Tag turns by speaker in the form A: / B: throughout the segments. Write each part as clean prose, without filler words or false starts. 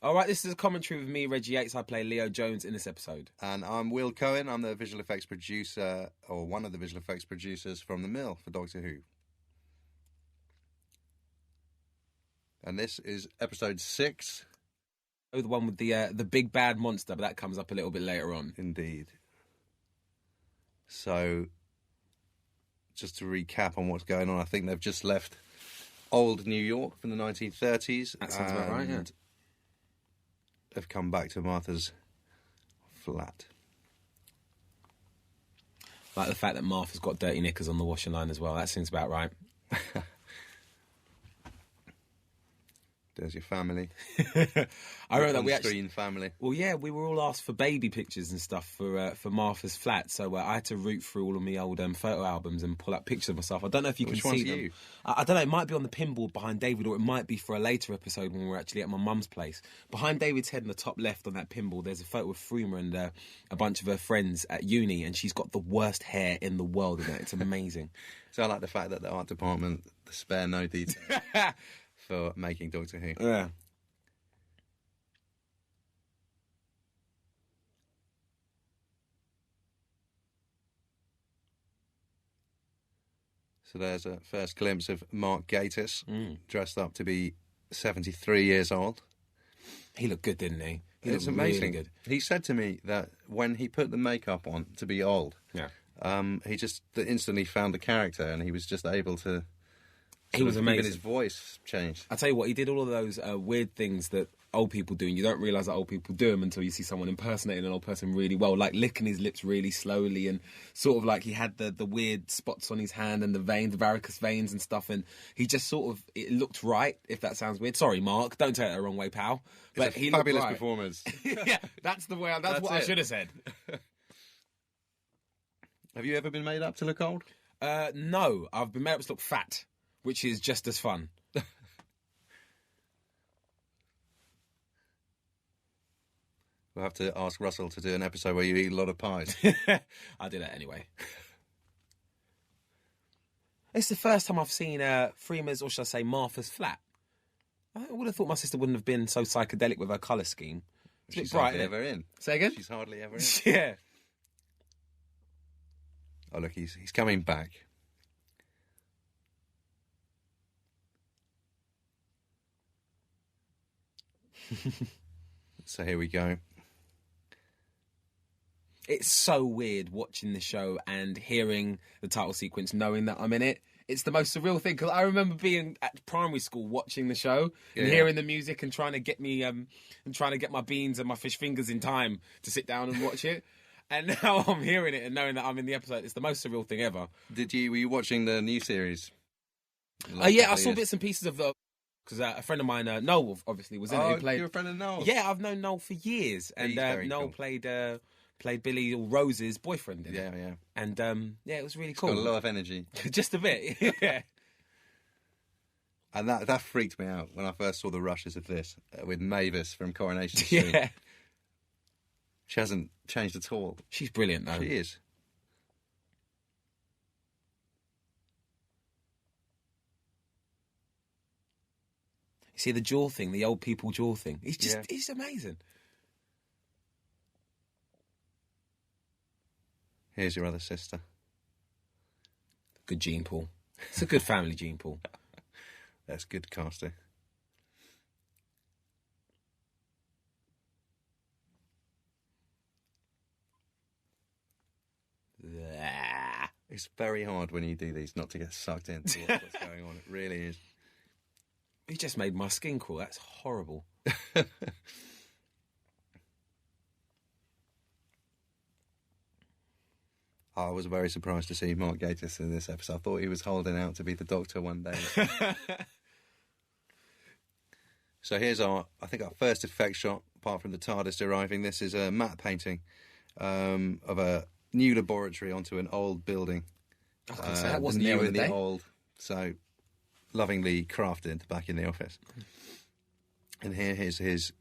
A: All right, this is a commentary with me, Reggie Yates. I play Leo Jones in this episode.
B: And I'm Will Cohen. I'm the visual effects producer, or one of the visual effects producers from The Mill for Doctor Who. And this is episode 6.
A: Oh, the one with the big bad monster, but that comes up a little bit later on.
B: Indeed. So, just to recap on what's going on, I think they've just left old New York from the 1930s.
A: That sounds about right, yeah.
B: They've come back to Martha's flat.
A: Like the fact that Martha's got dirty knickers on the washing line as well. That seems about right.
B: There's your family.
A: I remember that we
B: on-screen family.
A: Well, yeah, we were all asked for baby pictures and stuff for Martha's flat, so I had to root through all of my old photo albums and pull out pictures of myself. I don't know if you can see them. I don't know. It might be on the pinboard behind David, or it might be for a later episode when we're actually at my mum's place. Behind David's head in the top left on that pinboard, there's a photo of Freema and a bunch of her friends at uni, and she's got the worst hair in the world in it. It's amazing.
B: So I like the fact that the art department spare no detail. For making Doctor Who.
A: Yeah.
B: So there's a first glimpse of Mark Gatiss, dressed up to be 73 years old.
A: He looked good, didn't he?
B: It's amazing. Really good. He said to me that when he put the makeup on to be old, he just instantly found the character, and he was just able to...
A: He was amazing.
B: Even his voice changed.
A: I tell you what, he did all of those weird things that old people do, and you don't realise that old people do them until you see someone impersonating an old person really well, like licking his lips really slowly, and sort of like he had the weird spots on his hand and the veins, the varicose veins and stuff, and he just sort of, it looked right, if that sounds weird. Sorry, Mark, don't take it the wrong way, pal. But he
B: fabulous
A: looked right.
B: performance.
A: Yeah, that's the way. That's what I should have said.
B: Have you ever been made up to look old?
A: No, I've been made up to look fat, which is just as fun.
B: We'll have to ask Russell to do an episode where you eat a lot of pies.
A: I'll do that anyway. It's the first time I've seen Freema's, or should I say Martha's flat. I would have thought my sister wouldn't have been so psychedelic with her colour scheme. It's
B: She's
A: bright,
B: hardly ever in.
A: Say again?
B: She's hardly ever in.
A: Yeah.
B: Oh, look, he's coming back. So here we go.
A: It's so weird watching the show and hearing the title sequence, knowing that I'm in it. It's the most surreal thing, because I remember being at primary school watching the show and hearing the music and trying to get me and trying to get my beans and my fish fingers in time to sit down and watch it. And now I'm hearing it and knowing that I'm in the episode. It's the most surreal thing ever.
B: Were you watching the new series?
A: Yeah, I saw bits and pieces of the... Because a friend of mine, Noel, obviously, was in it.
B: You're a friend of Noel?
A: Yeah, I've known Noel for years. And Noel
B: cool.
A: played Billy Rose's boyfriend in
B: it.
A: Yeah. And, it was really
B: It's
A: cool.
B: got a lot of energy.
A: Just a bit, yeah.
B: And that freaked me out when I first saw the rushes of this with Mavis from Coronation Street.
A: Yeah.
B: She hasn't changed at all.
A: She's brilliant, though.
B: She is.
A: You see the jaw thing, the old people jaw thing. He's amazing.
B: Here's your other sister.
A: Good gene pool. It's a good family gene pool.
B: That's good casting. It's very hard when you do these not to get sucked into what's going on. It really is.
A: He just made my skin crawl. That's horrible.
B: I was very surprised to see Mark Gatiss in this episode. I thought he was holding out to be the Doctor one day. So here's our first effect shot, apart from the TARDIS arriving. This is a matte painting of a new laboratory onto an old building.
A: I was going to say, that wasn't
B: the new
A: there
B: and
A: the
B: the
A: day.
B: old. So lovingly crafted back in the office. And here's his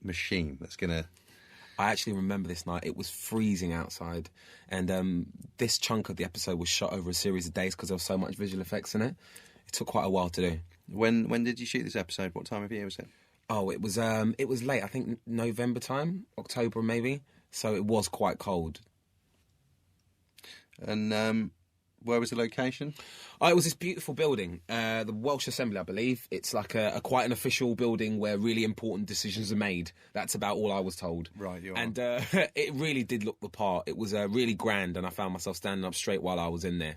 B: machine that's going to...
A: I actually remember this night. It was freezing outside, and this chunk of the episode was shot over a series of days because there was so much visual effects in it. It took quite a while to do.
B: When did you shoot this episode? What time of year was it?
A: Oh, it was late. I think November time, October maybe. So it was quite cold.
B: And where was the location?
A: Oh, it was this beautiful building, the Welsh Assembly, I believe. It's like a quite an official building where really important decisions are made. That's about all I was told.
B: Right, you are.
A: And it really did look the part. It was really grand, and I found myself standing up straight while I was in there.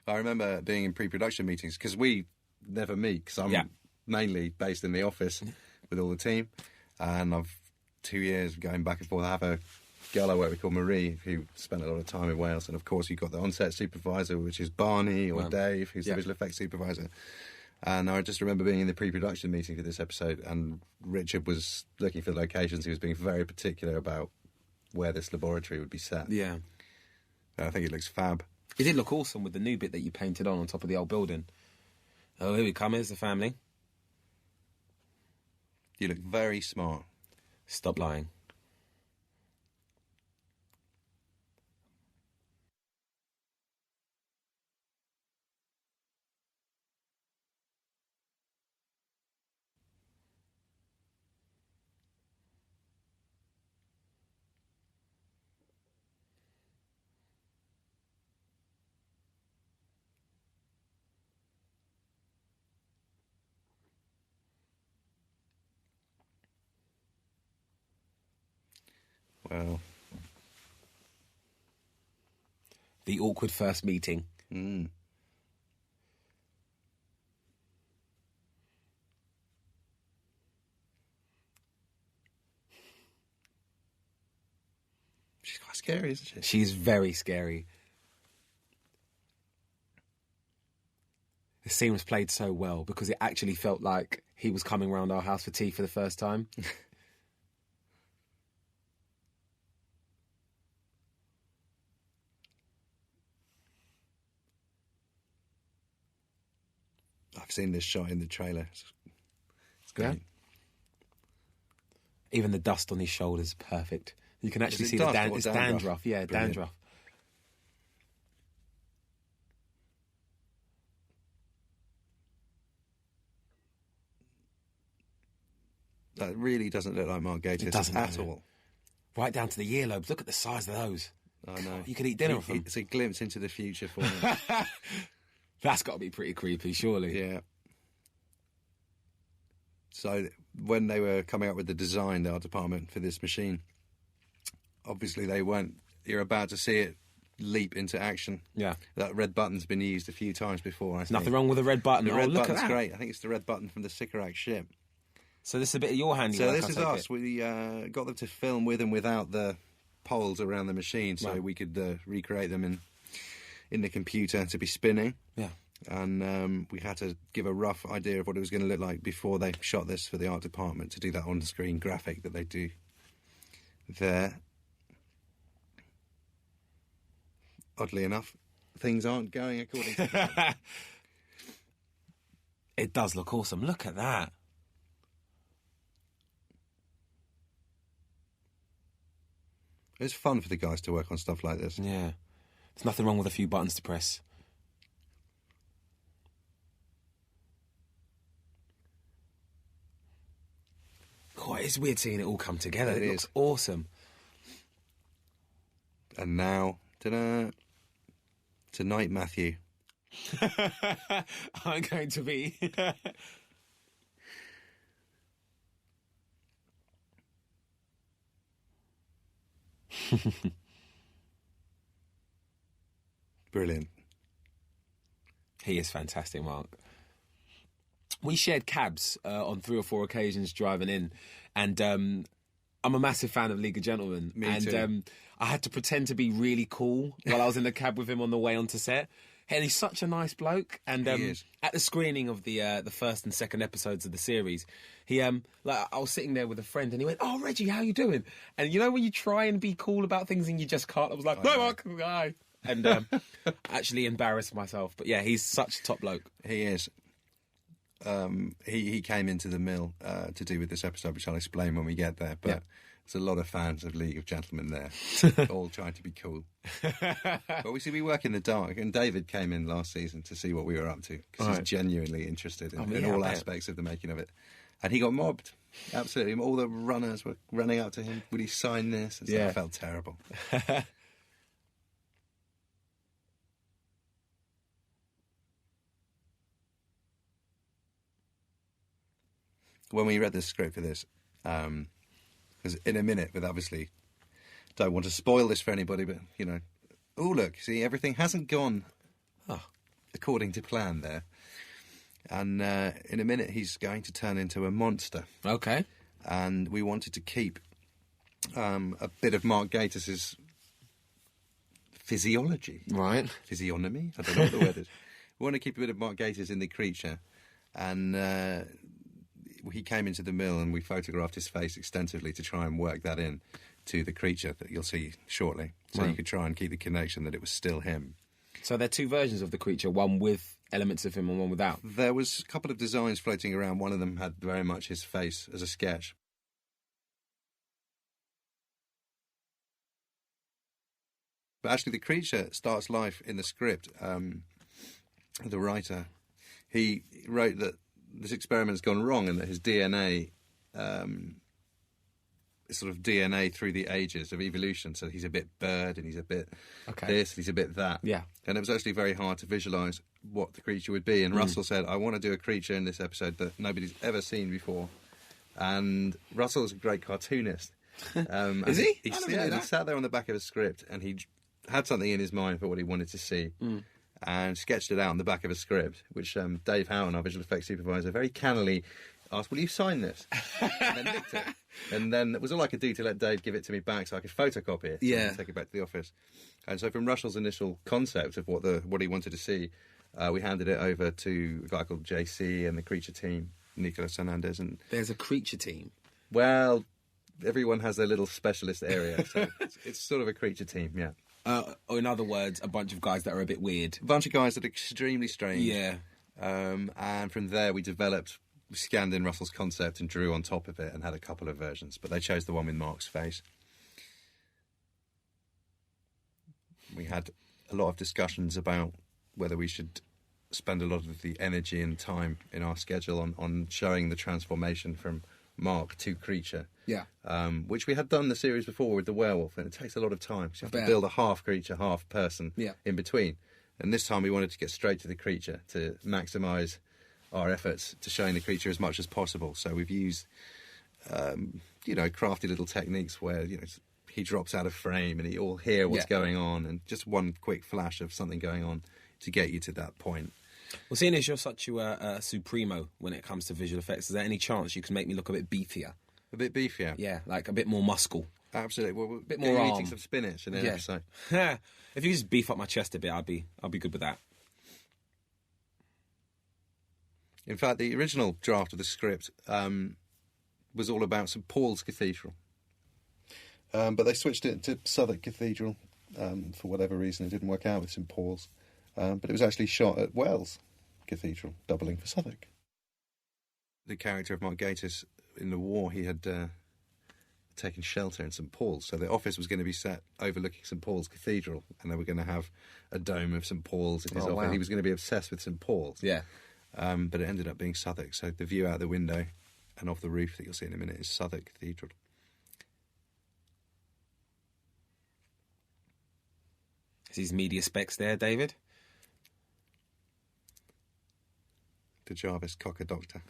B: I remember being in pre-production meetings, because we never meet, because I'm mainly based in the office with all the team, and I've 2 years going back and forth. I have a girl I work with called Marie, who spent a lot of time in Wales, and of course you've got the on-set supervisor, which is Barney, or Dave, who's the visual effects supervisor. And I just remember being in the pre-production meeting for this episode, and Richard was looking for the locations. He was being very particular about where this laboratory would be set.
A: Yeah.
B: And I think it looks fab.
A: It did look awesome with the new bit that you painted on top of the old building. Oh, here we come. Here's the family.
B: You look very smart.
A: Stop lying.
B: Well,
A: the awkward first meeting.
B: She's quite scary, isn't she?
A: She's very scary. The scene was played so well because it actually felt like he was coming round our house for tea for the first time.
B: I've seen this shot in the trailer. It's great.
A: Yeah. Even the dust on his shoulders is perfect. You can actually see
B: dust
A: the
B: or
A: dandruff.
B: dandruff?
A: Yeah,
B: Brilliant.
A: dandruff.
B: That really doesn't look like Mark Gatiss
A: doesn't,
B: at
A: does it?
B: all.
A: Right down to the earlobes. Look at the size of those.
B: I know.
A: You could eat dinner with them.
B: It's a glimpse into the future for me.
A: That's got to be pretty creepy, surely.
B: Yeah. So when they were coming up with the design, the art department, for this machine, obviously they weren't... You're about to see it leap into action.
A: Yeah.
B: That red button's been used a few times before, I think.
A: Nothing wrong with a red button.
B: The red
A: look at
B: button's
A: that.
B: great. I think it's the red button from the Sycorax ship.
A: So this is a bit of your handiwork.
B: So this is us.
A: It.
B: We got them to film with and without the poles around the machine, so
A: Right.
B: we could recreate them in the computer to be spinning.
A: Yeah.
B: And we had to give a rough idea of what it was going to look like before they shot this for the art department, to do that on-screen graphic that they do there. Oddly enough, things aren't going according to plan.
A: It does look awesome. Look at that.
B: It's fun for the guys to work on stuff like this.
A: Yeah. There's nothing wrong with a few buttons to press. Oh, it's weird seeing it all come together. It looks awesome.
B: And now, ta-da, tonight, Matthew.
A: I'm going to be...
B: Brilliant.
A: He is fantastic, Mark. We shared cabs on 3 or 4 occasions driving in, and I'm a massive fan of League of Gentlemen.
B: Me too.
A: I had to pretend to be really cool while I was in the cab with him on the way onto set. And he's such a nice bloke. And
B: He is.
A: at the screening of the first and second episodes of the series, he I was sitting there with a friend, and he went, "Oh, Reggie, how you doing?" And you know when you try and be cool about things and you just can't. I was like, "No, Mark, hi." And actually embarrassed myself. But yeah, he's such a top bloke.
B: He is. He came into the mill to do with this episode, which I'll explain when we get there. But there's a lot of fans of League of Gentlemen there, all trying to be cool. But we work in the dark. And David came in last season to see what we were up to, because he's genuinely interested in all aspects of the making of it. And he got mobbed Absolutely. All the runners were running up to him. Would he sign this? And so I felt terrible. When we read the script for this, because in a minute, but obviously don't want to spoil this for anybody, but, oh, look, see, everything hasn't gone according to plan there. And in a minute, he's going to turn into a monster.
A: Okay.
B: And we wanted to keep a bit of Mark Gatiss's physiology.
A: Right.
B: Physiognomy? I don't know what the word is. We want to keep a bit of Mark Gatiss in the creature. And he came into the mill and we photographed his face extensively to try and work that in to the creature that you'll see shortly. So you could try and keep the connection that it was still him.
A: So there are two versions of the creature, one with elements of him and one without.
B: There was a couple of designs floating around. One of them had very much his face as a sketch. But actually the creature starts life in the script. The writer, he wrote that this experiment has gone wrong and that his DNA is sort of DNA through the ages of evolution. So he's a bit bird and he's a bit this, he's a bit that.
A: Yeah.
B: And it was actually very hard to visualise what the creature would be. And Russell said, I want to do a creature in this episode that nobody's ever seen before. And Russell's a great cartoonist.
A: Is he?
B: He sat there on the back of a script and he had something in his mind for what he wanted to see. And sketched it out on the back of a script, which Dave Howard, our visual effects supervisor, very cannily asked, will you sign this? And then nicked it. And then it was all I could do to let Dave give it to me back so I could photocopy it and take it back to the office. And so from Russell's initial concept of what he wanted to see, we handed it over to a guy called JC and the creature team, Nicolas Hernandez. And
A: there's a creature team?
B: Well, everyone has their little specialist area. So it's sort of a creature team, yeah.
A: Or in other words, a bunch of guys that are a bit weird.
B: A bunch of guys that are extremely strange.
A: Yeah.
B: And from there we scanned in Russell's concept and drew on top of it and had a couple of versions. But they chose the one with Mark's face. We had a lot of discussions about whether we should spend a lot of the energy and time in our schedule on showing the transformation from Mark to creature.
A: Yeah.
B: Which we had done the series before with the werewolf, and it takes a lot of time. So you have to build a half creature, half person in between. And this time we wanted to get straight to the creature to maximise our efforts to showing the creature as much as possible. So we've used, crafty little techniques where, he drops out of frame and you'll hear what's going on, and just one quick flash of something going on to get you to that point.
A: Well, seeing as you're such a supremo when it comes to visual effects, is there any chance you can make me look a bit beefier?
B: A bit beefier?
A: Yeah, like a bit more muscle.
B: Absolutely. Well,
A: a bit more arm.
B: Eating some spinach in an episode.
A: If you just beef up my chest a bit, I'll be good with that.
B: In fact, the original draft of the script was all about St Paul's Cathedral. But they switched it to Southwark Cathedral for whatever reason. It didn't work out with St Paul's. But it was actually shot at Wells Cathedral, doubling for Southwark. The character of Mark Gatiss, in the war, he had taken shelter in St Paul's. So the office was going to be set overlooking St Paul's Cathedral, and they were going to have a dome of St Paul's in his office. Wow. He was going to be obsessed with St Paul's.
A: Yeah.
B: But it ended up being Southwark. So the view out the window and off the roof that you'll see in a minute is Southwark Cathedral.
A: Is his media specs there, David?
B: The Jarvis Cocker Doctor.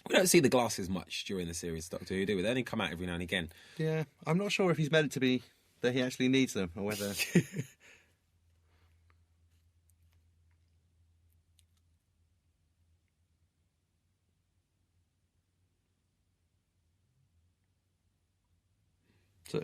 A: We don't see the glasses much during the series, Doctor Who, do we? They only come out every now and again.
B: Yeah, I'm not sure if he's meant to be, that he actually needs them, or whether...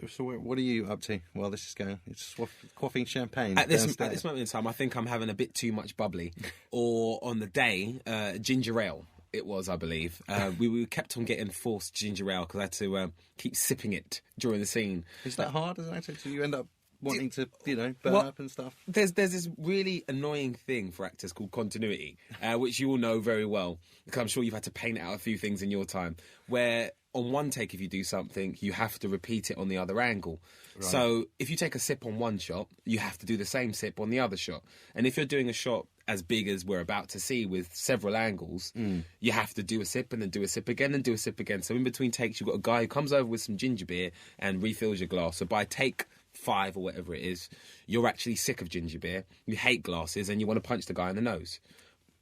B: So what are you up to while this is going? It's quaffing champagne.
A: At this moment in time, I think I'm having a bit too much bubbly. Or on the day, ginger ale. It was, I believe. We kept on getting forced ginger ale because I had to keep sipping it during the scene.
B: Is that hard as an actor? Do you end up wanting to, burn up and stuff?
A: There's this really annoying thing for actors called continuity, which you all know very well, because I'm sure you've had to paint out a few things in your time, where on one take, if you do something, you have to repeat it on the other angle. Right. So if you take a sip on one shot, you have to do the same sip on the other shot. And if you're doing a shot as big as we're about to see with several angles, you have to do a sip and then do a sip again and do a sip again. So in between takes, you've got a guy who comes over with some ginger beer and refills your glass. So by take 5 or whatever it is, you're actually sick of ginger beer, you hate glasses, and you want to punch the guy in the nose.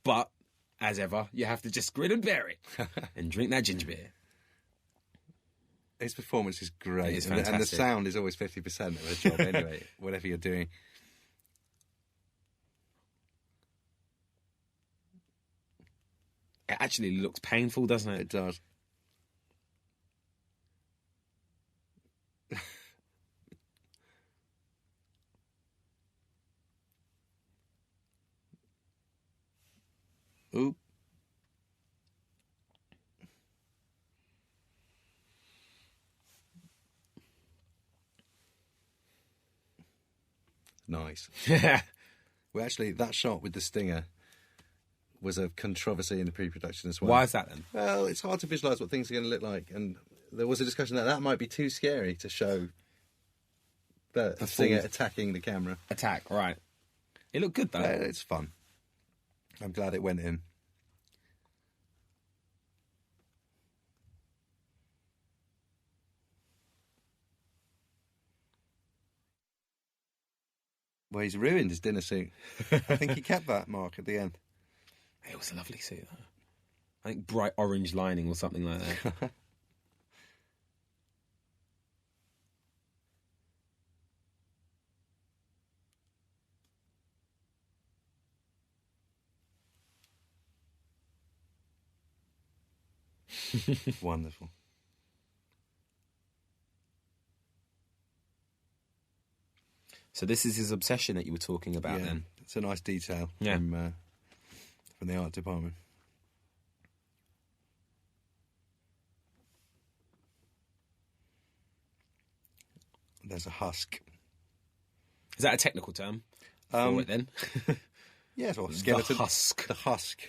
A: But, as ever, you have to just grin and bear it and drink that ginger beer.
B: His performance is great.
A: It's
B: and the sound is always 50% of the job anyway, whatever you're doing.
A: It actually looks painful, doesn't it?
B: It does. Oop. Nice. Well, actually, that shot with the stinger was a controversy in the pre-production as well.
A: Why is that then?
B: Well, it's hard to visualise what things are going to look like, and there was a discussion that might be too scary to show the stinger attacking the camera.
A: Attack, right. It looked good, though.
B: It's fun. I'm glad it went in. Well, he's ruined his dinner suit. I think he kept that mark at the end.
A: It was a lovely suit, though. I think bright orange lining or something like that.
B: Wonderful.
A: So this is his obsession that you were talking about then?
B: It's a nice detail from the art department. There's a husk.
A: Is that a technical term for it then?
B: Yes, or skeleton.
A: The husk.
B: The husk.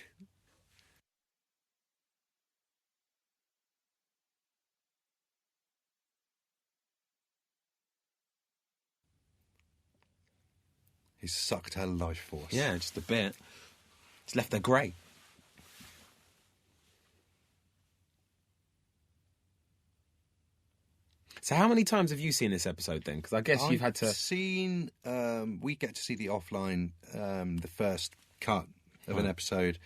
B: He's sucked her life force.
A: Yeah, just a bit. It's left her grey. So how many times have you seen this episode then? Because I guess you've had to...
B: seen... we get to see the offline, the first cut of an episode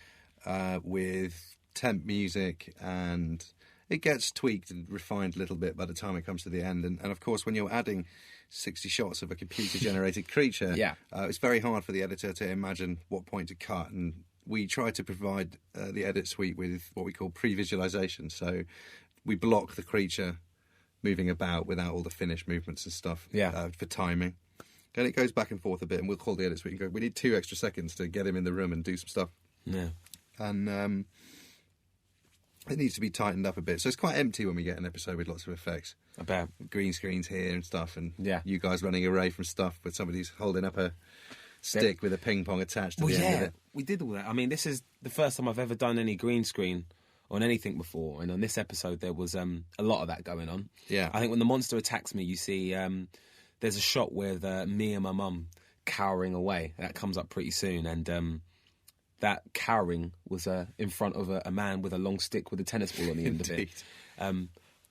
B: with temp music, and it gets tweaked and refined a little bit by the time it comes to the end. And of course, when you're adding 60 shots of a computer-generated creature, it's very hard for the editor to imagine what point to cut. And we try to provide the edit suite with what we call pre-visualization. So we block the creature moving about without all the finished movements and stuff for timing. And it goes back and forth a bit, and we'll call the edit suite and go, we need 2 extra seconds to get him in the room and do some stuff.
A: Yeah.
B: And it needs to be tightened up a bit. So it's quite empty when we get an episode with lots of effects.
A: I bet.
B: Green screens here and stuff, and you guys running away from stuff, but somebody's holding up a stick with a ping pong attached to the end of it.
A: We did all that. I mean, this is the first time I've ever done any green screen on anything before, and on this episode there was a lot of that going on.
B: Yeah.
A: I think when the monster attacks me, you see there's a shot with me and my mum cowering away. That comes up pretty soon, and that cowering was in front of a man with a long stick with a tennis ball on the end of it.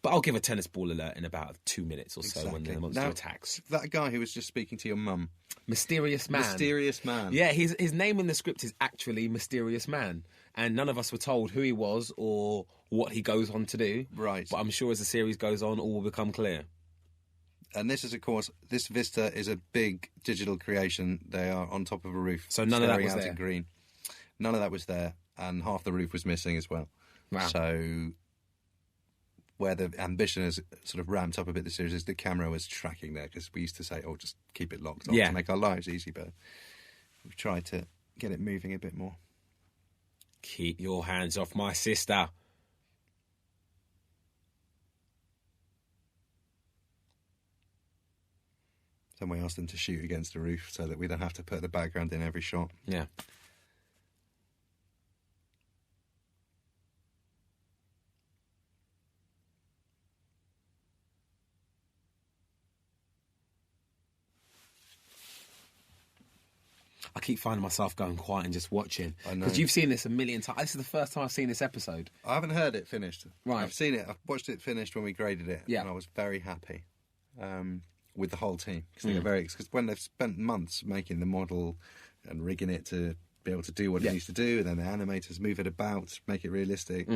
A: But I'll give a tennis ball alert in about 2 minutes or so when the monster attacks.
B: That guy who was just speaking to your mum.
A: Mysterious Man.
B: Mysterious Man.
A: Yeah, his name in the script is actually Mysterious Man. And none of us were told who he was or what he goes on to do.
B: Right.
A: But I'm sure as the series goes on, all will become clear.
B: And this is, of course, this Vista is a big digital creation. They are on top of a roof.
A: So none of that was
B: out
A: there?
B: in green. None of that was there. And half the roof was missing as well.
A: Wow.
B: So where the ambition has sort of ramped up a bit this series is the camera was tracking there, because we used to say, just keep it locked on to make our lives easy. But we've tried to get it moving a bit more.
A: Keep your hands off my sister.
B: Then we asked them to shoot against the roof so that we don't have to put the background in every shot.
A: Yeah. I keep finding myself going quiet and just watching.
B: I know.
A: Because you've seen this a million times. This is the first time I've seen this episode.
B: I haven't heard it finished.
A: Right.
B: I've seen it. I've watched it finished when we graded it.
A: Yeah.
B: And I was very happy with the whole team. Because when they've spent months making the model and rigging it to be able to do what it needs to do, and then the animators move it about, make it realistic.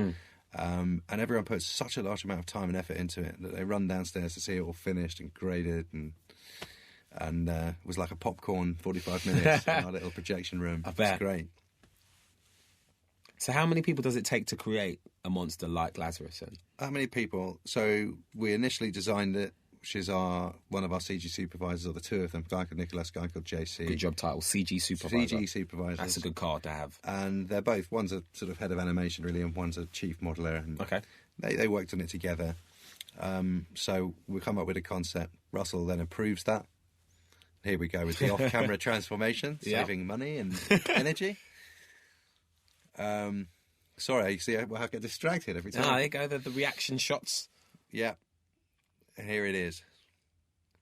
B: And everyone puts such a large amount of time and effort into it that they run downstairs to see it all finished and graded, and it was like a popcorn 45 minutes in our little projection room.
A: I bet.
B: It's great.
A: So how many people does it take to create a monster like Lazarus then?
B: How many people? So we initially designed it, which is one of our CG supervisors, or the two of them, a guy called Nicholas, a guy called JC.
A: Good job title, CG supervisor.
B: CG supervisors.
A: That's a good card to have.
B: And they're both, one's a sort of head of animation really, and one's a chief modeler. And
A: Okay.
B: They worked on it together. So we come up with a concept. Russell then approves that. Here we go with the off-camera transformation, saving money and energy. Sorry, you see, I get distracted every time.
A: Ah, there you go, the reaction shots.
B: Yeah. And here it is.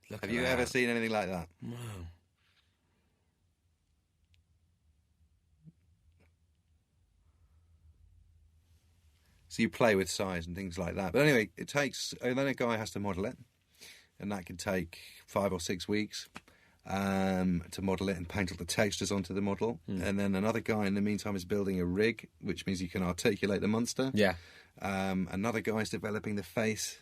A: Look
B: Have you ever seen anything like that?
A: No.
B: So you play with size and things like that. But anyway, and then a guy has to model it, and that can take 5 or 6 weeks to model it and paint all the textures onto the model. And then another guy in the meantime is building a rig, which means you can articulate the monster.
A: Yeah.
B: Another guy's developing the face.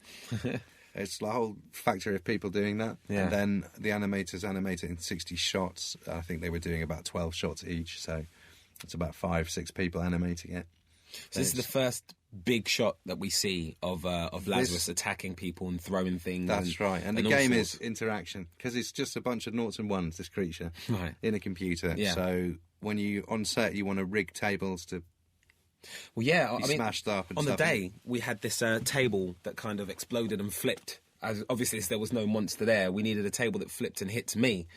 B: It's the whole factory of people doing that.
A: Yeah.
B: And then the animators animate it in 60 shots. I think they were doing about 12 shots each, so it's about 5-6 people animating it.
A: So this is the first big shot that we see of Lazarus attacking people and throwing things.
B: That's right. And the game is interaction, because it's just a bunch of noughts and ones, this creature, in a computer.
A: Yeah.
B: So when you on set, you want to rig tables to smashed up. And
A: on
B: stuff.
A: the day, we had this table that kind of exploded and flipped. As obviously, there was no monster there. We needed a table that flipped and hit me.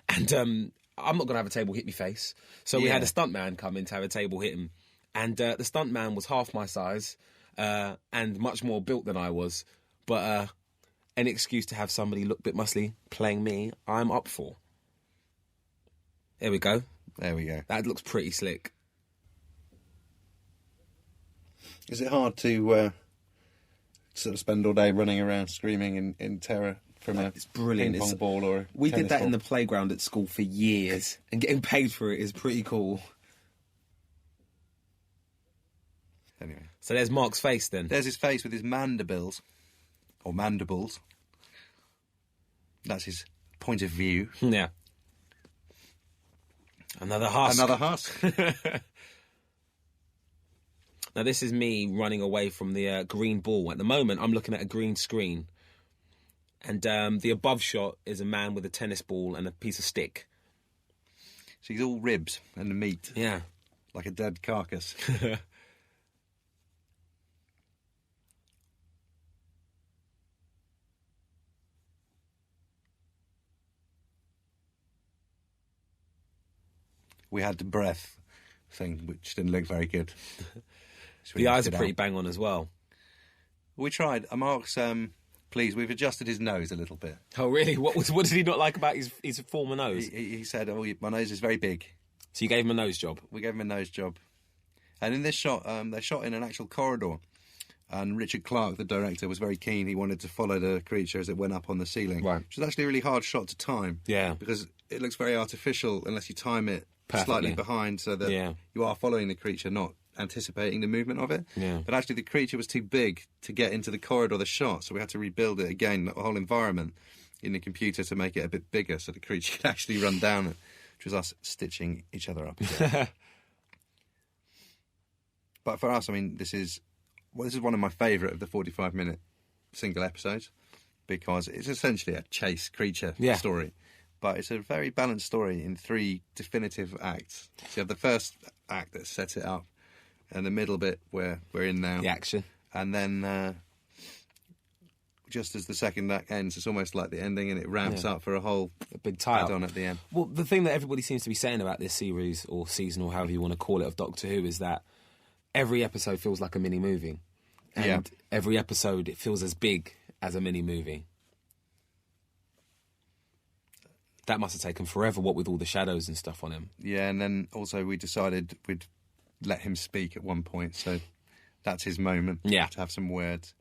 A: And I'm not going to have a table hit me face. So we had a stuntman come in to have a table hit him. And the stuntman was half my size and much more built than I was. But any excuse to have somebody look a bit muscly playing me, I'm up for. There we go. That looks pretty slick.
B: Is it hard to sort of spend all day running around screaming in terror from a
A: brilliant.
B: ping pong ball or a
A: We did that
B: ball?
A: in the playground at school for years, and getting paid for it is pretty cool.
B: Anyway.
A: So there's Mark's face then.
B: There's his face with his mandibles. Or mandibles. That's his point of view.
A: Yeah. Another husk.
B: Another husk.
A: Now this is me running away from the green ball. At the moment, I'm looking at a green screen. And the above shot is a man with a tennis ball and a piece of stick.
B: So he's all ribs and meat.
A: Yeah.
B: Like a dead carcass. We had the breath thing, which didn't look very good. So
A: The eyes are pretty bang on as well.
B: We tried. Mark's pleased. We've adjusted his nose a little bit.
A: Oh, really? What did he not like about his former nose?
B: He said, my nose is very big.
A: So you gave him a nose job?
B: We gave him a nose job. And in this shot, they shot in an actual corridor. And Richard Clark, the director, was very keen. He wanted to follow the creature as it went up on the ceiling.
A: Right.
B: Which is actually a really hard shot to time.
A: Yeah.
B: Because it looks very artificial unless you time it
A: perfectly
B: slightly behind so that you are following the creature, not anticipating the movement of it.
A: Yeah.
B: But actually the creature was too big to get into the corridor of the shot, so we had to rebuild it again, the whole environment in the computer to make it a bit bigger so the creature could actually run down it, which was us stitching each other up again. But for us, I mean, this is one of my favourite of the 45-minute single episodes, because it's essentially a chase creature story. But it's a very balanced story in 3 definitive acts. So you have the first act that sets it up, and the middle bit where we're in now.
A: The action.
B: And then just as the second act ends, it's almost like the ending, and it ramps up for a
A: big tie-up
B: add-on at the end.
A: Well, the thing that everybody seems to be saying about this series, or season, or however you want to call it, of Doctor Who, is that every episode feels like a mini-movie. And every episode, it feels as big as a mini-movie. That must have taken forever, what with all the shadows and stuff on him.
B: Yeah, and then also we decided we'd let him speak at one point, so that's his moment.
A: Yeah.
B: To have some words.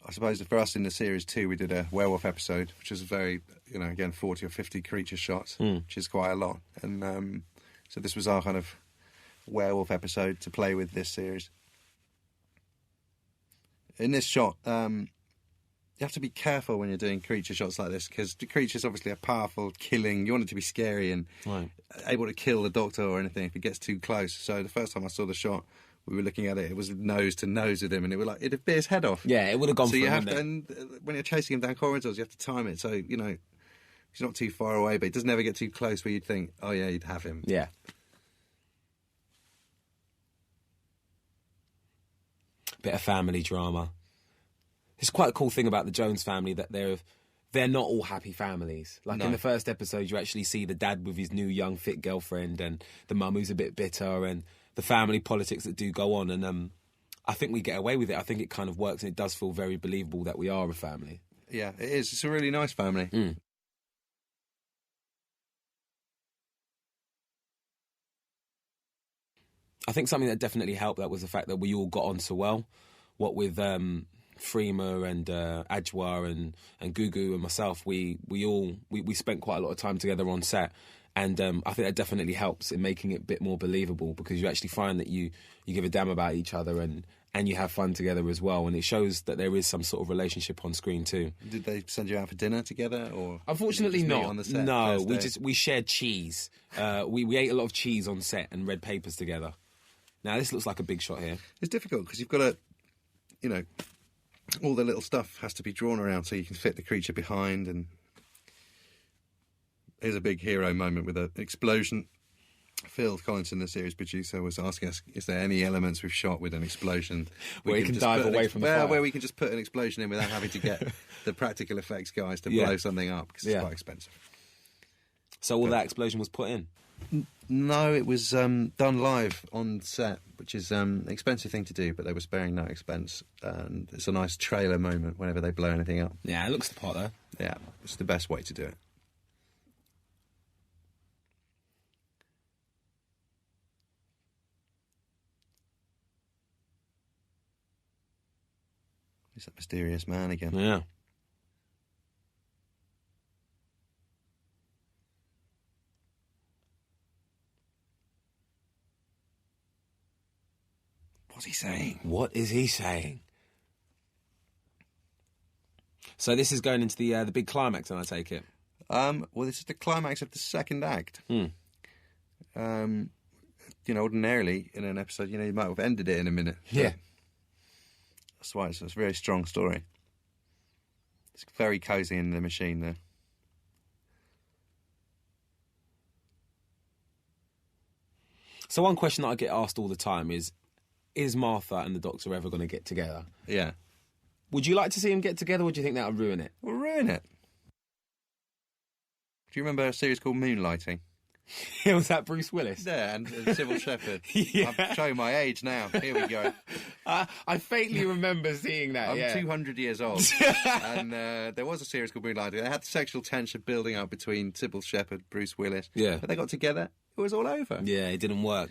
B: I suppose for us in the series too, we did a werewolf episode, which was a very, again, 40 or 50 creature shots, which is quite a lot. And so this was our kind of werewolf episode to play with this series. In this shot, you have to be careful when you're doing creature shots like this, because the creatures obviously are powerful, killing. You want it to be scary and able to kill the doctor or anything if it gets too close. So the first time I saw the shot, we were looking at it. It was nose to nose with him, and it'd bit his head off.
A: Yeah, it would have gone. So
B: you have to, and when you're chasing him down corridors, you have to time it. So he's not too far away, but he doesn't ever get too close where you'd think, oh yeah, you'd have him.
A: Yeah. Bit of family drama. It's quite a cool thing about the Jones family that they're not all happy families. Like in the first episode, you actually see the dad with his new young fit girlfriend, and the mum who's a bit bitter, and the family politics that do go on. And I think we get away with it. I think it kind of works, and it does feel very believable that we are a family.
B: Yeah, it is. It's a really nice family. Mm.
A: I think something that definitely helped that was the fact that we all got on so well. What with Freema and Ajwa and Gugu and myself, we spent quite a lot of time together on set. And I think that definitely helps in making it a bit more believable, because you actually find that you give a damn about each other and you have fun together as well. And it shows that there is some sort of relationship on screen too.
B: Did they send you out for dinner together? Or
A: unfortunately not.
B: On the set
A: no, we shared cheese. We ate a lot of cheese on set and read papers together. Now, this looks like a big shot here.
B: It's difficult because you've got to, all the little stuff has to be drawn around so you can fit the creature behind. And here's a big hero moment with an explosion. Phil Collinson, the series producer, was asking us, is there any elements we've shot with an explosion?
A: Where you can dive away from the fire.
B: Where we can just put an explosion in without having to get the practical effects guys to blow something up, because it's quite expensive.
A: So all that explosion was put in?
B: No, it was done live on set, which is an expensive thing to do, but they were sparing no expense. And it's a nice trailer moment whenever they blow anything up.
A: Yeah, it looks the part, though.
B: Yeah, it's the best way to do it. He's that mysterious man again.
A: Yeah.
B: What's he saying?
A: What is he saying? So this is going into the big climax, and I take it.
B: Well, this is the climax of the second act. Ordinarily in an episode, you might have ended it in a minute.
A: Yeah.
B: That's why it's a very strong story. It's very cosy in the machine there.
A: So one question that I get asked all the time is Martha and the Doctor ever going to get together?
B: Yeah.
A: Would you like to see them get together, or do you think that would ruin it?
B: Will ruin it. Do you remember a series called Moonlighting?
A: Was that Bruce Willis?
B: Yeah, and Sybil Shepherd. Yeah. I'm showing my age now. Here we go.
A: I faintly remember seeing that.
B: I'm 200 years old. And there was a series called Moonlighting. They had the sexual tension building up between Sybil Shepherd, Bruce Willis.
A: Yeah.
B: But they got together. It was all over.
A: Yeah, it didn't work.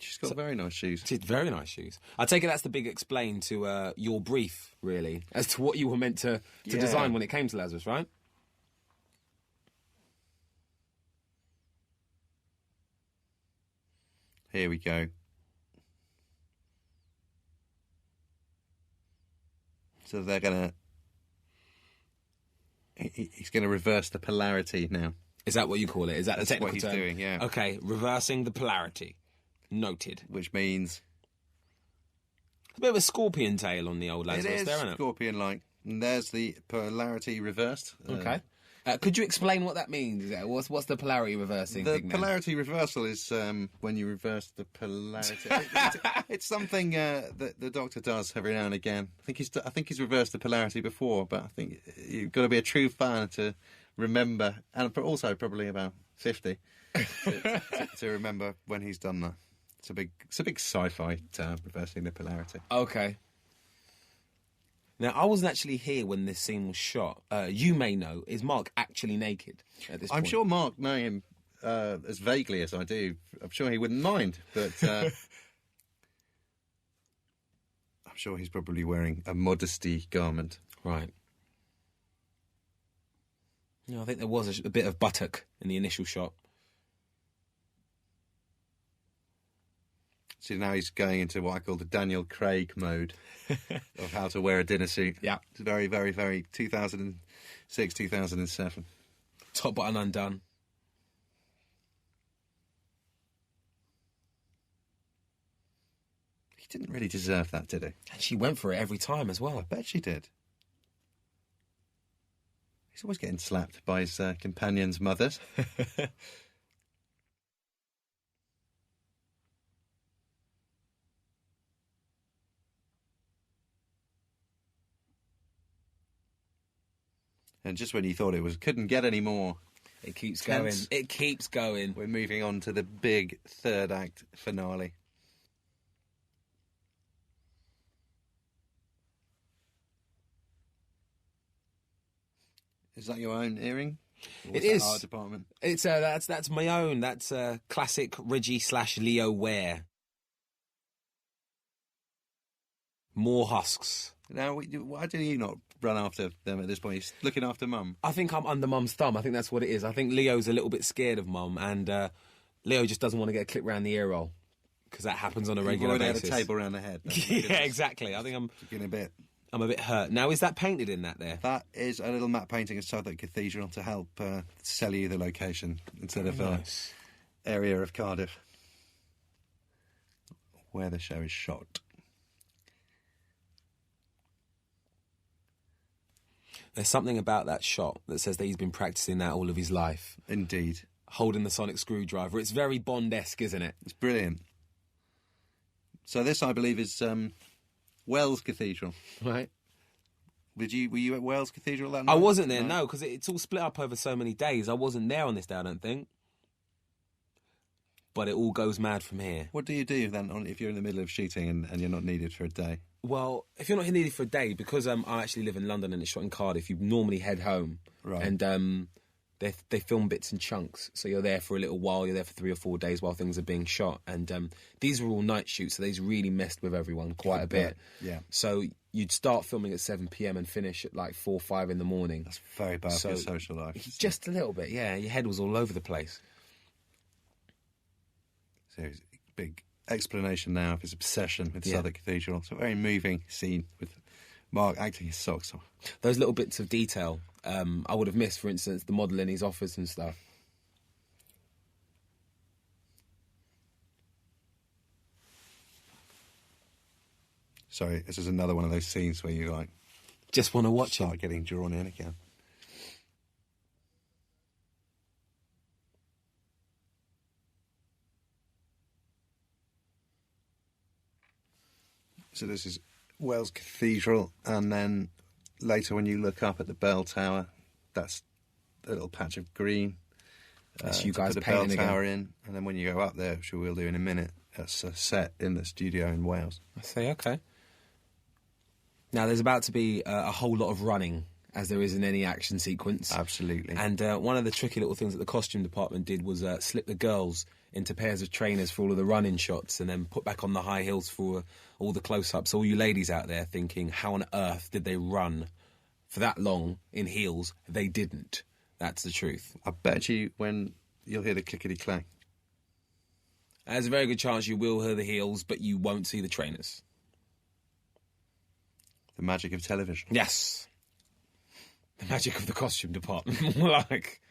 B: She's got very nice shoes.
A: She's very nice shoes. I take it that's the big explain to your brief, really, as to what you were meant to design when it came to Lazarus, right?
B: Here we go. So they're going to... He's going to reverse the polarity now.
A: Is that what you call it? Is that the technical term?
B: That's what he's doing, yeah.
A: Okay, reversing the polarity. Noted.
B: Which means...
A: It's a bit of a scorpion tail on the old Lazarus there, isn't it?
B: Scorpion-like. And there's the polarity reversed.
A: Okay. Could you explain what that means? What's the polarity reversing thing?
B: The polarity reversal is when you reverse the polarity. It's something that the Doctor does every now and again. I think he's reversed the polarity before, but I think you've got to be a true fan to remember, and also probably about 50 to remember when he's done that. It's a big sci-fi term, reversing the polarity.
A: Okay. Now, I wasn't actually here when this scene was shot. You may know, is Mark actually naked at this point?
B: I'm sure Mark, knowing him as vaguely as I do, I'm sure he wouldn't mind, but I'm sure he's probably wearing a modesty garment.
A: Right. I think there was a bit of buttock in the initial shot.
B: So now he's going into what I call the Daniel Craig mode of how to wear a dinner suit.
A: Yeah.
B: It's very, very, very 2006, 2007.
A: Top button undone.
B: He didn't really deserve that, did he?
A: And she went for it every time as well.
B: I bet she did. He's always getting slapped by his companions' mothers. And just when you thought couldn't get any more,
A: it keeps going. It keeps going.
B: We're moving on to the big third act finale. Is that your own earring?
A: It is.
B: Art department.
A: It's that's my own. That's classic Reggie / Leo wear. More husks.
B: Now, why do you not run after them at this point? He's looking after Mum.
A: I think I'm under Mum's thumb. I think that's what it is. I think Leo's a little bit scared of Mum, and Leo just doesn't want to get a clip round the ear roll because that happens on a regular basis.
B: Had a table round the head.
A: Yeah, exactly. I think I'm a bit hurt. Now, is that painted in that there?
B: That is a little matte painting of Southwark Cathedral to help sell you the location instead of nice. Area of Cardiff where the show is shot.
A: There's something about that shot that says that he's been practicing that all of his life.
B: Indeed.
A: Holding the sonic screwdriver. It's very Bond-esque, isn't it?
B: It's brilliant. So this, I believe, is Wells Cathedral.
A: Right.
B: Were you at Wells Cathedral that night?
A: I wasn't there, no, because it's all split up over so many days. I wasn't there on this day, I don't think. But it all goes mad from here.
B: What do you do then if you're in the middle of shooting and you're not needed for a day?
A: Well, if you're not needed for a day, because I actually live in London and it's shot in Cardiff, you normally head home.
B: Right.
A: And they film bits in chunks. So you're there for a little while, you're there for 3 or 4 days while things are being shot. And these were all night shoots, so these really messed with everyone quite a bit.
B: Yeah.
A: So you'd start filming at 7 p.m. and finish at like 4 or 5 in the morning.
B: That's very bad for your social life.
A: Just a little bit, yeah. Your head was all over the place.
B: So it's a big explanation now of his obsession with Southwark Cathedral. It's a very moving scene with Mark acting his socks off.
A: Those little bits of detail I would have missed, for instance, the model in his office and stuff.
B: Sorry, this is another one of those scenes where you
A: just want to watch
B: start getting drawn in again. So this is Wells Cathedral, and then later when you look up at the bell tower, that's a little patch of green.
A: That's you guys
B: put the
A: painting
B: bell tower
A: again.
B: in, and then when you go up there, which we'll do in a minute, that's a set in the studio in Wales.
A: I say, okay. Now, there's about to be a whole lot of running, as there is in any action sequence.
B: Absolutely.
A: And one of the tricky little things that the costume department did was slip the girls into pairs of trainers for all of the running shots and then put back on the high heels for all the close-ups. All you ladies out there thinking, how on earth did they run for that long in heels? They didn't. That's the truth.
B: I bet you when you'll hear the clickety-clack.
A: There's a very good chance you will hear the heels, but you won't see the trainers.
B: The magic of television.
A: Yes. The magic of the costume department. Like...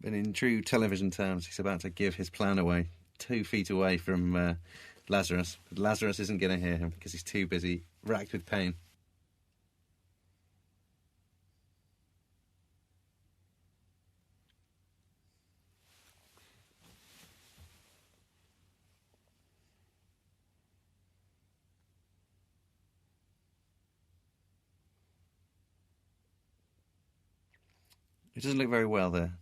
B: And in true television terms, he's about to give his plan away 2 feet away from Lazarus. But Lazarus isn't going to hear him because he's too busy, racked with pain. It doesn't look very well there.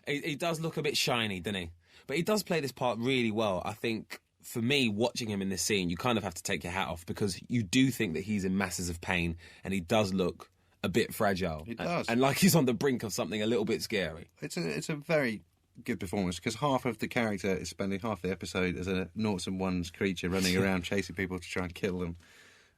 A: He does look a bit shiny, doesn't he? But he does play this part really well. I think, for me, watching him in this scene, you kind of have to take your hat off because you do think that he's in masses of pain and he does look a bit fragile.
B: He does.
A: And like he's on the brink of something a little bit scary.
B: It's a very good performance because half of the character is spending half the episode as a noughts and ones creature running around chasing people to try and kill them.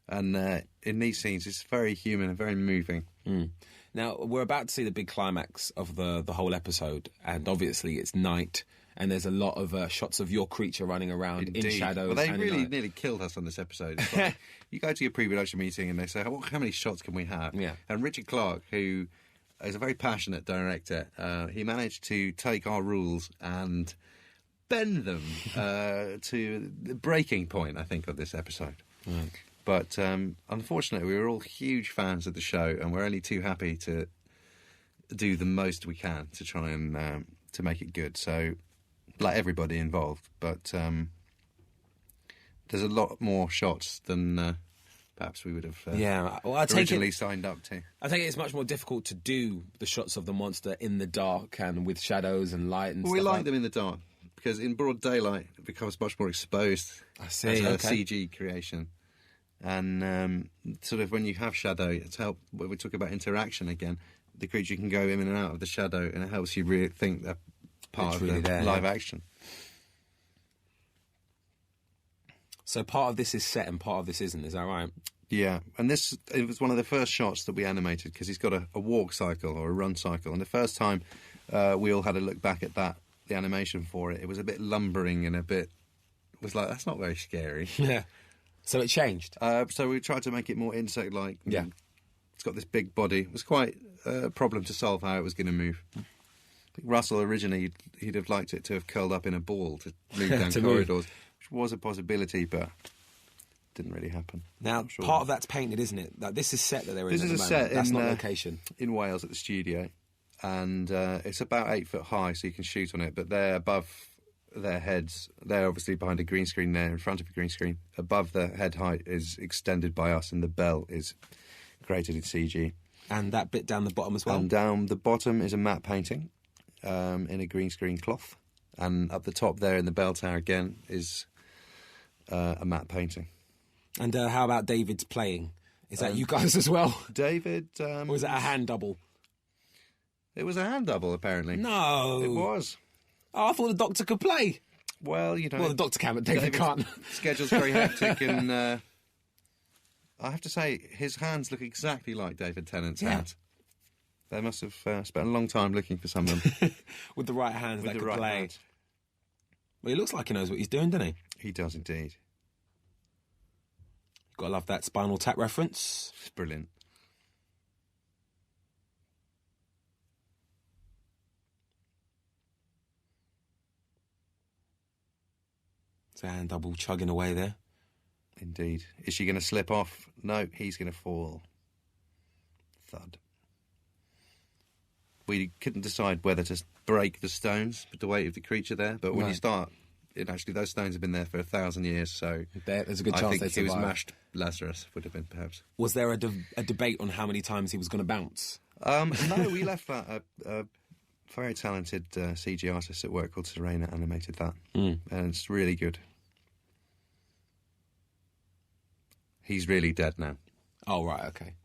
B: And in these scenes, it's very human and very moving.
A: Mm. Now, we're about to see the big climax of the whole episode, and obviously it's night, and there's a lot of shots of your creature running around in shadows.
B: Well, they really nearly killed us on this episode. It's like, you go to your pre-production meeting and they say, well, how many shots can we have?
A: Yeah.
B: And Richard Clark, who is a very passionate director, he managed to take our rules and bend them to the breaking point, I think, of this episode.
A: Right.
B: But unfortunately, we were all huge fans of the show, and we're only too happy to do the most we can to try and to make it good. So, like everybody involved, but there's a lot more shots than perhaps we would have originally signed up to.
A: I think it's much more difficult to do the shots of the monster in the dark and with shadows and light and stuff.
B: We like them in the dark because in broad daylight it becomes much more exposed as a CG creation. And sort of when you have shadow, it's helped. When we talk about interaction again, the creature can go in and out of the shadow, and it helps you really think that part of the live action.
A: So part of this is set and part of this isn't. Is that right?
B: Yeah, and it was one of the first shots that we animated because he's got a walk cycle or a run cycle, and the first time we all had a look back at the animation for it, it was a bit lumbering and it was like, that's not very scary.
A: Yeah. So it changed?
B: So we tried to make it more insect-like.
A: Yeah.
B: It's got this big body. It was quite a problem to solve how it was going to move. I think Russell originally, he'd have liked it to have curled up in a ball to move down corridors, which was a possibility, but didn't really happen.
A: Now, part of that's painted, isn't it? Like, this is set that they're in
B: at the moment.
A: This is a set that's not location.
B: In Wales at the studio. And it's about 8 foot high, so you can shoot on it, but they're above their heads. They're obviously behind a green screen there, in front of a green screen. Above the head height is extended by us, and the bell is created in CG.
A: And that bit down the bottom as well?
B: And down the bottom is a matte painting in a green screen cloth. And up the top there in the bell tower again is a matte painting. And
A: how about David's playing? Is that you guys as well?
B: David...
A: or was it a hand double?
B: It was a hand double, apparently.
A: No.
B: It was.
A: Oh, I thought the Doctor could play.
B: Well, you know...
A: Well, the Doctor can, but David can't.
B: Schedule's very hectic, and I have to say, his hands look exactly like David Tennant's hands. They must have spent a long time looking for someone.
A: With the right hands that could play. Hands. Well, he looks like he knows what he's doing, doesn't he?
B: He does indeed.
A: Got to love that Spinal Tap reference.
B: It's brilliant.
A: And double chugging away there.
B: Indeed. Is she going to slip off? No, he's going to fall. Thud. We couldn't decide whether to break the stones with the weight of the creature there, but when you start, actually those stones have been there for 1,000 years, so
A: there's a good chance
B: I think he was mashed. Lazarus would have been, perhaps.
A: Was there a debate on how many times he was going to bounce?
B: No, we left that. A very talented CG artist at work called Serena animated that, and it's really good. He's really dead now.
A: Oh, right, okay.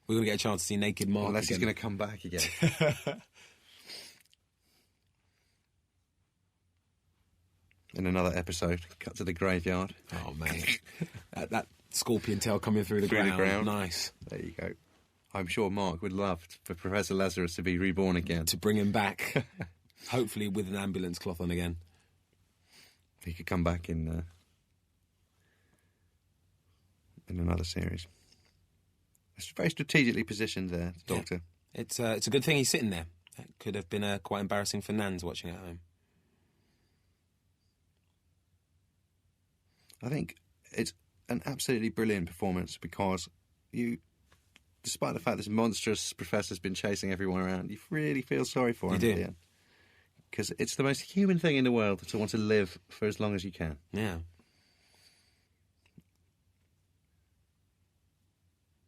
A: We're going to get a chance to see naked Mark
B: unless he's going to come back again. In another episode, cut to the graveyard.
A: Oh, mate. that scorpion tail coming through the ground. Nice.
B: There you go. I'm sure Mark would love for Professor Lazarus to be reborn again.
A: To bring him back. Hopefully with an ambulance cloth on again.
B: He could come back in another series. It's very strategically positioned there, the Doctor.
A: Yeah. It's a good thing he's sitting there. It could have been quite embarrassing for Nans watching at home.
B: I think it's an absolutely brilliant performance because despite the fact this monstrous professor's been chasing everyone around, you really feel sorry for him.
A: You do.
B: Because it's the most human thing in the world to want to live for as long as you can.
A: Yeah.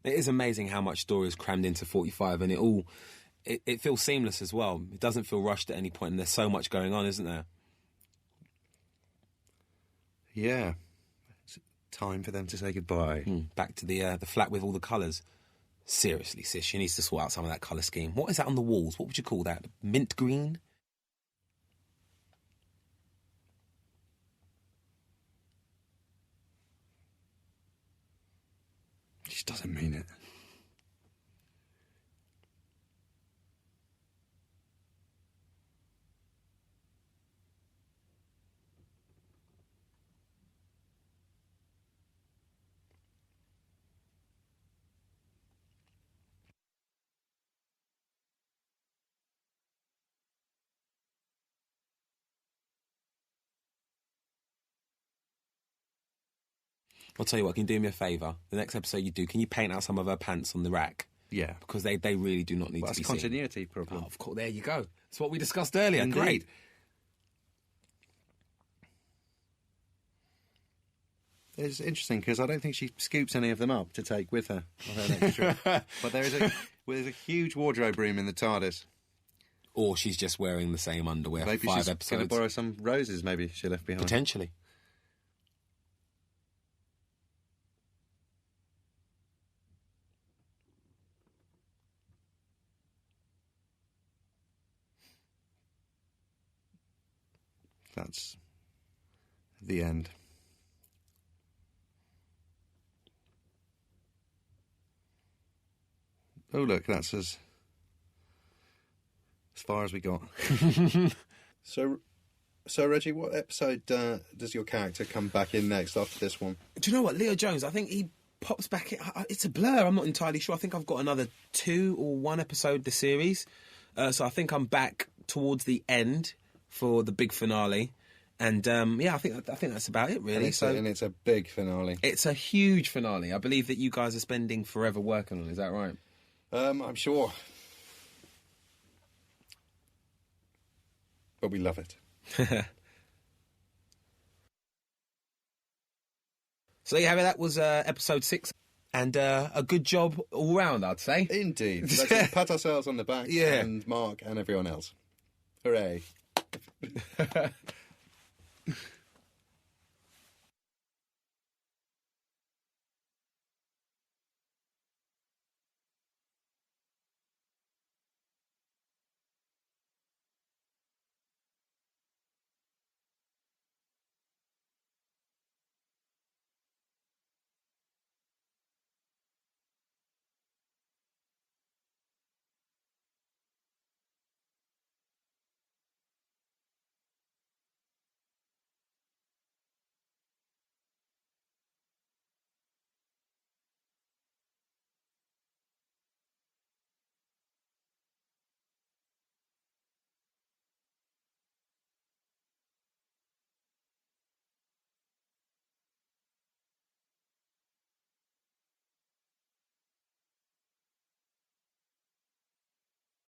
A: It is amazing how much story is crammed into 45, and it all it feels seamless as well. It doesn't feel rushed at any point, and there's so much going on, isn't there?
B: Yeah. It's time for them to say goodbye.
A: Back to the flat with all the colours. Seriously, sis, she needs to sort out some of that colour scheme. What is that on the walls? What would you call that? Mint green?
B: She doesn't mean it.
A: I'll tell you what, can you do me a favour? The next episode you do, can you paint out some of her pants on the rack?
B: Yeah.
A: Because they really do not need to be seen.
B: That's a continuity problem.
A: Oh, of course, there you go. It's what we discussed earlier.
B: Indeed.
A: Great.
B: It's interesting because I don't think she scoops any of them up to take with her on her next trip. But there's a huge wardrobe room in the TARDIS.
A: Or she's just wearing the same underwear
B: Maybe
A: for 5
B: she's
A: episodes.
B: going to borrow some roses maybe she left behind.
A: Potentially.
B: That's the end. Oh, look, that's as far as we got. So, Reggie, what episode does your character come back in next after this one?
A: Do you know what? Leo Jones, I think he pops back in. It's a blur. I'm not entirely sure. I think I've got another 2 or 1 episode this series. So I think I'm back towards the end for the big finale. And, I think that's about it, really.
B: And it's a big finale.
A: It's a huge finale. I believe that you guys are spending forever working on it. Is that right?
B: I'm sure. But we love it.
A: So, yeah, that was episode 6. And a good job all round, I'd say.
B: Indeed. Let's pat ourselves on the back.
A: Yeah.
B: And Mark and everyone else. Hooray.